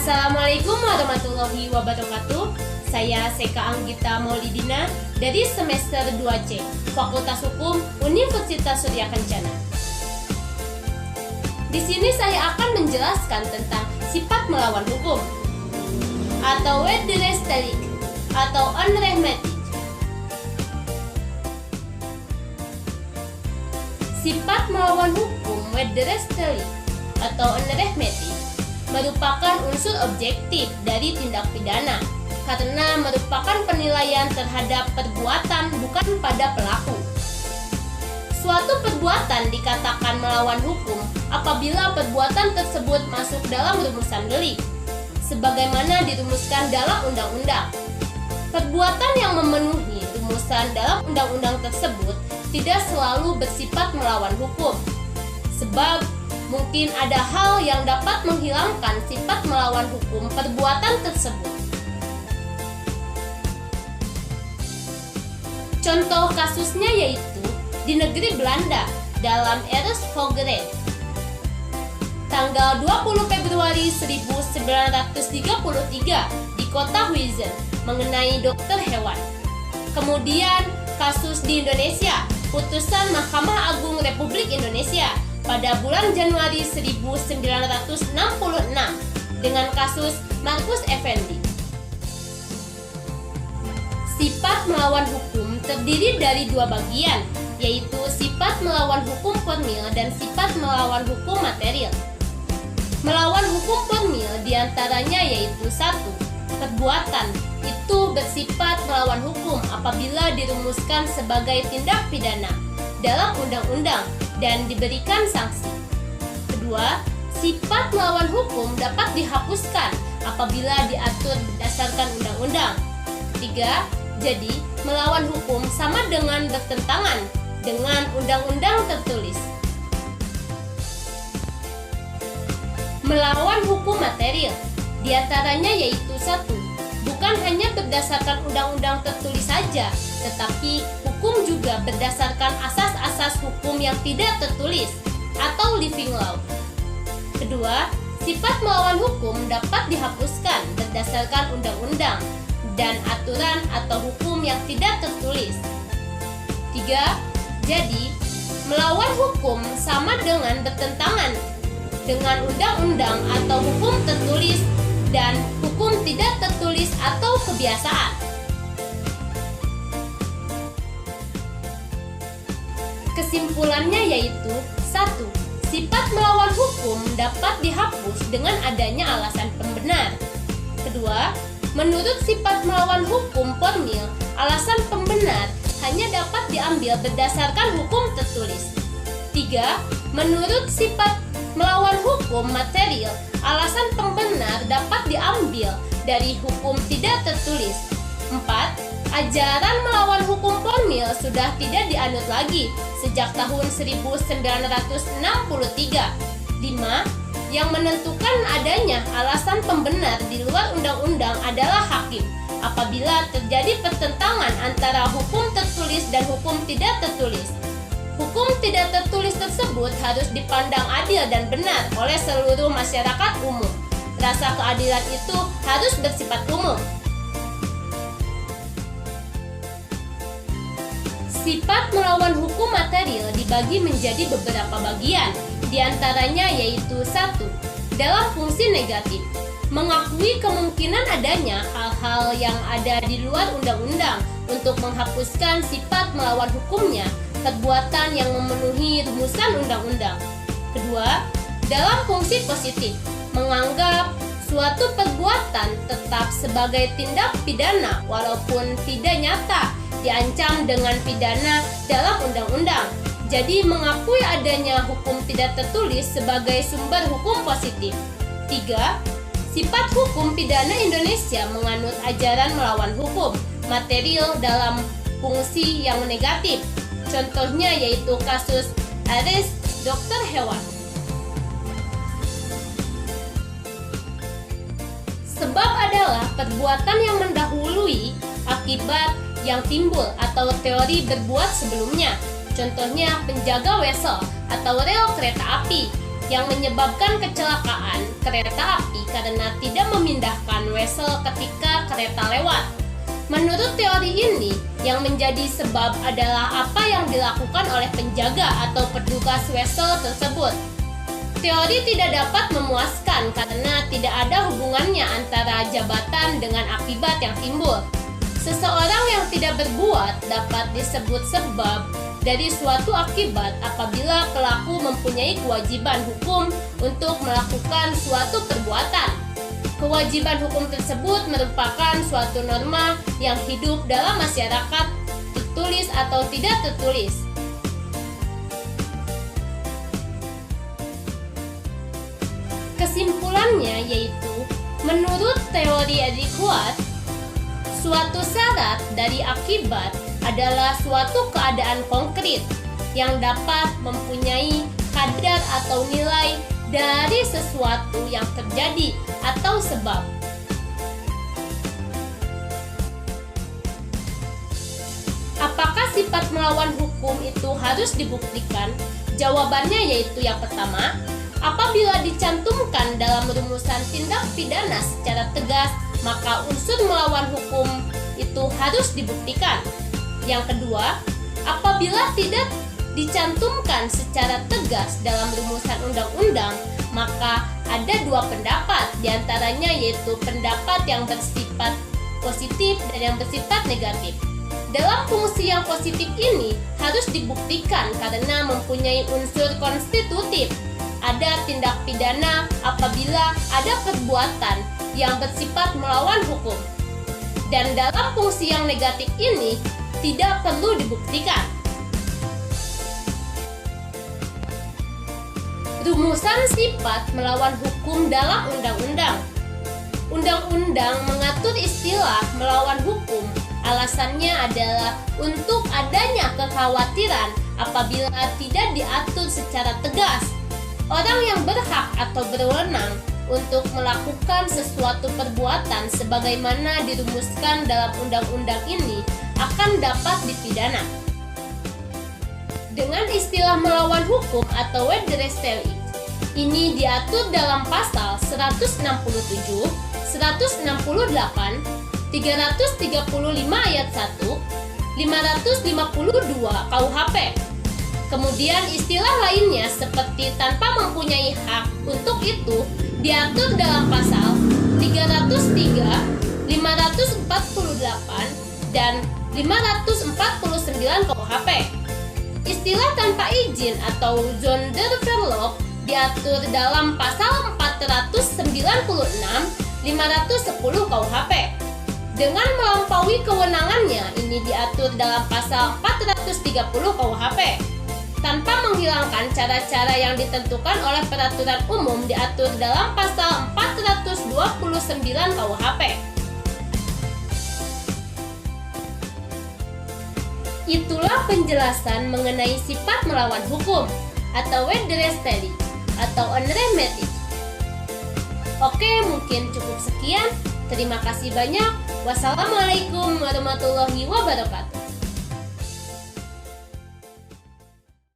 Assalamualaikum warahmatullahi wabarakatuh. Saya Seka Anggita Maulidina dari semester 2C, Fakultas Hukum Universitas Surya Kencana. Di sini saya akan menjelaskan tentang sifat melawan hukum atau wederrechtelijk atau onrechtmatig. Sifat melawan hukum wederrechtelijk atau onrechtmatig merupakan unsur objektif dari tindak pidana karena merupakan penilaian terhadap perbuatan bukan pada pelaku. Suatu perbuatan dikatakan melawan hukum apabila perbuatan tersebut masuk dalam rumusan delik, sebagaimana dirumuskan dalam undang-undang. Perbuatan yang memenuhi rumusan dalam undang-undang tersebut tidak selalu bersifat melawan hukum, sebab mungkin ada hal yang dapat menghilangkan sifat melawan hukum perbuatan tersebut. Contoh kasusnya yaitu di negeri Belanda dalam Eres Vogeret tanggal 20 Februari 1933 di kota Huizen mengenai dokter hewan. Kemudian kasus di Indonesia, putusan Mahkamah Agung Republik Indonesia pada bulan Januari 1966 dengan kasus Markus Effendi. Sifat melawan hukum terdiri dari dua bagian, yaitu sifat melawan hukum formil dan sifat melawan hukum material. Melawan hukum formil diantaranya yaitu 1. Perbuatan itu bersifat melawan hukum apabila dirumuskan sebagai tindak pidana dalam undang-undang dan diberikan sanksi. Kedua, sifat melawan hukum dapat dihapuskan apabila diatur berdasarkan undang-undang. 3. Jadi, melawan hukum sama dengan bertentangan dengan undang-undang tertulis. Melawan hukum material diantaranya yaitu 1. Bukan hanya berdasarkan undang-undang tertulis saja, tetapi hukum juga berdasarkan asas-asas hukum yang tidak tertulis atau living law. Kedua, sifat melawan hukum dapat dihapuskan berdasarkan undang-undang dan aturan atau hukum yang tidak tertulis. 3. Jadi, melawan hukum sama dengan bertentangan dengan undang-undang atau hukum tertulis dan hukum tidak tertulis atau kebiasaan. Kesimpulannya yaitu 1. Sifat melawan hukum dapat dihapus dengan adanya alasan pembenar. Kedua, menurut sifat melawan hukum formil, alasan pembenar hanya dapat diambil berdasarkan hukum tertulis. 3. Menurut sifat melawan hukum material, alasan pembenar dapat diambil dari hukum tidak tertulis. 4. Ajaran melawan hukum formil sudah tidak dianut lagi sejak tahun 1963. 5. Yang menentukan adanya alasan pembenar di luar undang-undang adalah hakim apabila terjadi pertentangan antara hukum tertulis dan hukum tidak tertulis. Hukum tidak tertulis tersebut harus dipandang adil dan benar oleh seluruh masyarakat umum. Rasa keadilan itu harus bersifat umum. Sifat melawan hukum material dibagi menjadi beberapa bagian, diantaranya yaitu 1. Dalam fungsi negatif, mengakui kemungkinan adanya hal-hal yang ada di luar undang-undang untuk menghapuskan sifat melawan hukumnya perbuatan yang memenuhi rumusan undang-undang. Kedua, dalam fungsi positif, menganggap suatu perbuatan tetap sebagai tindak pidana walaupun tidak nyata diancam dengan pidana dalam undang-undang. Jadi mengakui adanya hukum tidak tertulis sebagai sumber hukum positif. 3. Sifat hukum pidana Indonesia menganut ajaran melawan hukum material dalam fungsi yang negatif. Contohnya yaitu kasus Ares dokter hewan. Sebab adalah perbuatan yang mendahului akibat yang timbul atau teori berbuat sebelumnya. Contohnya penjaga wesel atau rel kereta api yang menyebabkan kecelakaan kereta api karena tidak memindahkan wesel ketika kereta lewat. Menurut teori ini, yang menjadi sebab adalah apa yang dilakukan oleh penjaga atau petugas wesel tersebut. Teori tidak dapat memuaskan karena tidak ada hubungannya antara jabatan dengan akibat yang timbul. Seseorang yang tidak berbuat dapat disebut sebab dari suatu akibat apabila pelaku mempunyai kewajiban hukum untuk melakukan suatu perbuatan. Kewajiban hukum tersebut merupakan suatu norma yang hidup dalam masyarakat, tertulis atau tidak tertulis. Kesimpulannya yaitu, menurut teori Edith-White, suatu syarat dari akibat adalah suatu keadaan konkret yang dapat mempunyai kadar atau nilai dari sesuatu yang terjadi atau sebab. Apakah sifat melawan hukum itu harus dibuktikan? Jawabannya yaitu yang pertama, apabila dicantumkan dalam rumusan tindak pidana secara tegas, maka unsur melawan hukum itu harus dibuktikan. Yang kedua, apabila tidak dicantumkan secara tegas dalam rumusan undang-undang, maka ada dua pendapat, diantaranya yaitu pendapat yang bersifat positif dan yang bersifat negatif. Dalam fungsi yang positif ini harus dibuktikan karena mempunyai unsur konstitutif. Ada tindak pidana apabila ada perbuatan yang bersifat melawan hukum. Dan dalam fungsi yang negatif ini tidak perlu dibuktikan. Rumusan sifat melawan hukum dalam undang-undang. Undang-undang mengatur istilah melawan hukum. Alasannya adalah untuk adanya kekhawatiran apabila tidak diatur secara tegas. Orang yang berhak atau berwenang untuk melakukan sesuatu perbuatan sebagaimana dirumuskan dalam undang-undang ini akan dapat dipidana. Dengan istilah melawan hukum atau Wedgerestelling, ini diatur dalam pasal 167, 168, 335 ayat 1, 552 KUHP. Kemudian istilah lainnya seperti tanpa mempunyai hak untuk itu diatur dalam pasal 303, 548, dan 549 KUHP. Istilah tanpa izin atau Sonderverlov diatur dalam pasal 496, 510 KUHP. Dengan melampaui kewenangannya, ini diatur dalam pasal 430 KUHP. Tanpa menghilangkan cara-cara yang ditentukan oleh peraturan umum diatur dalam pasal 429 KUHP. Itulah penjelasan mengenai sifat melawan hukum atau Wedgerestelling atau unremitted. Oke, mungkin cukup sekian. Terima kasih banyak. Wassalamualaikum warahmatullahi wabarakatuh.